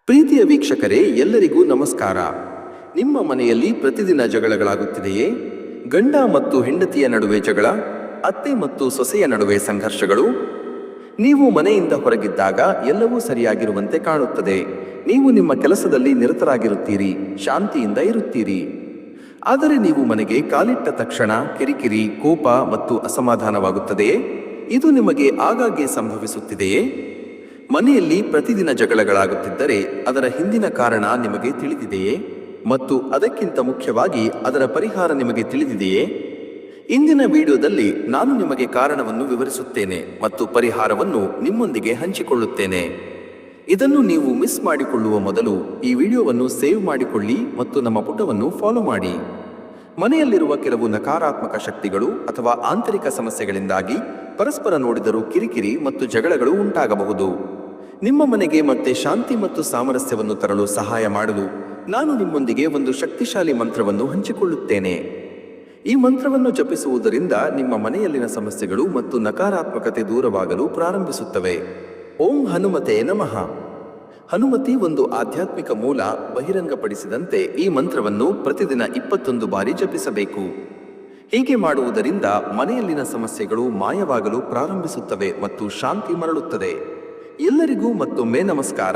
ಪ್ರೀತಿಯ ವೀಕ್ಷಕರೇ, ಎಲ್ಲರಿಗೂ ನಮಸ್ಕಾರ. ನಿಮ್ಮ ಮನೆಯಲ್ಲಿ ಪ್ರತಿದಿನ ಜಗಳಗಳಾಗುತ್ತಿದೆಯೇ? ಗಂಡ ಮತ್ತು ಹೆಂಡತಿಯ ನಡುವೆ ಜಗಳ, ಅತ್ತೆ ಮತ್ತು ಸೊಸೆಯ ನಡುವೆ ಸಂಘರ್ಷಗಳು. ನೀವು ಮನೆಯಿಂದ ಹೊರಗಿದ್ದಾಗ ಎಲ್ಲವೂ ಸರಿಯಾಗಿರುವಂತೆ ಕಾಣುತ್ತದೆ. ನೀವು ನಿಮ್ಮ ಕೆಲಸದಲ್ಲಿ ನಿರತರಾಗಿರುತ್ತೀರಿ, ಶಾಂತಿಯಿಂದ ಇರುತ್ತೀರಿ. ಆದರೆ ನೀವು ಮನೆಗೆ ಕಾಲಿಟ್ಟ ತಕ್ಷಣ ಕಿರಿಕಿರಿ, ಕೋಪ ಮತ್ತು ಅಸಮಾಧಾನವಾಗುತ್ತದೆಯೇ? ಇದು ನಿಮಗೆ ಆಗಾಗ್ಗೆ ಸಂಭವಿಸುತ್ತಿದೆಯೇ? ಮನೆಯಲ್ಲಿ ಪ್ರತಿದಿನ ಜಗಳಗಳಾಗುತ್ತಿದ್ದರೆ ಅದರ ಹಿಂದಿನ ಕಾರಣ ನಿಮಗೆ ತಿಳಿದಿದೆಯೇ? ಮತ್ತು ಅದಕ್ಕಿಂತ ಮುಖ್ಯವಾಗಿ ಅದರ ಪರಿಹಾರ ನಿಮಗೆ ತಿಳಿದಿದೆಯೇ? ಇಂದಿನ ವಿಡಿಯೋದಲ್ಲಿ ನಾನು ನಿಮಗೆ ಕಾರಣವನ್ನು ವಿವರಿಸುತ್ತೇನೆ ಮತ್ತು ಪರಿಹಾರವನ್ನು ನಿಮ್ಮೊಂದಿಗೆ ಹಂಚಿಕೊಳ್ಳುತ್ತೇನೆ. ಇದನ್ನು ನೀವು ಮಿಸ್ ಮಾಡಿಕೊಳ್ಳುವ ಮೊದಲು ಈ ವಿಡಿಯೋವನ್ನು ಸೇವ್ ಮಾಡಿಕೊಳ್ಳಿ ಮತ್ತು ನಮ್ಮ ಪುಟವನ್ನು ಫಾಲೋ ಮಾಡಿ. ಮನೆಯಲ್ಲಿರುವ ಕೆಲವು ನಕಾರಾತ್ಮಕ ಶಕ್ತಿಗಳು ಅಥವಾ ಆಂತರಿಕ ಸಮಸ್ಯೆಗಳಿಂದಾಗಿ ಪರಸ್ಪರ ನೋಡಿದರೂ ಕಿರಿಕಿರಿ ಮತ್ತು ಜಗಳಗಳು ಉಂಟಾಗಬಹುದು. ನಿಮ್ಮ ಮನೆಗೆ ಮತ್ತೆ ಶಾಂತಿ ಮತ್ತು ಸಾಮರಸ್ಯವನ್ನು ತರಲು ಸಹಾಯ ಮಾಡಲು ನಾನು ನಿಮ್ಮೊಂದಿಗೆ ಒಂದು ಶಕ್ತಿಶಾಲಿ ಮಂತ್ರವನ್ನು ಹಂಚಿಕೊಳ್ಳುತ್ತೇನೆ. ಈ ಮಂತ್ರವನ್ನು ಜಪಿಸುವುದರಿಂದ ನಿಮ್ಮ ಮನೆಯಲ್ಲಿನ ಸಮಸ್ಯೆಗಳು ಮತ್ತು ನಕಾರಾತ್ಮಕತೆ ದೂರವಾಗಲು ಪ್ರಾರಂಭಿಸುತ್ತವೆ. ಓಂ ಹನುಮತೆ ನಮಃ. ಹನುಮತಿ ಒಂದು ಆಧ್ಯಾತ್ಮಿಕ ಮೂಲ ಬಹಿರಂಗಪಡಿಸಿದಂತೆ ಈ ಮಂತ್ರವನ್ನು ಪ್ರತಿದಿನ 21 ಬಾರಿ ಜಪಿಸಬೇಕು. ಹೀಗೆ ಮಾಡುವುದರಿಂದ ಮನೆಯಲ್ಲಿನ ಸಮಸ್ಯೆಗಳು ಮಾಯವಾಗಲು ಪ್ರಾರಂಭಿಸುತ್ತವೆ ಮತ್ತು ಶಾಂತಿ ಮರಳುತ್ತದೆ. ಎಲ್ಲರಿಗೂ ಮತ್ತೊಮ್ಮೆ ನಮಸ್ಕಾರ.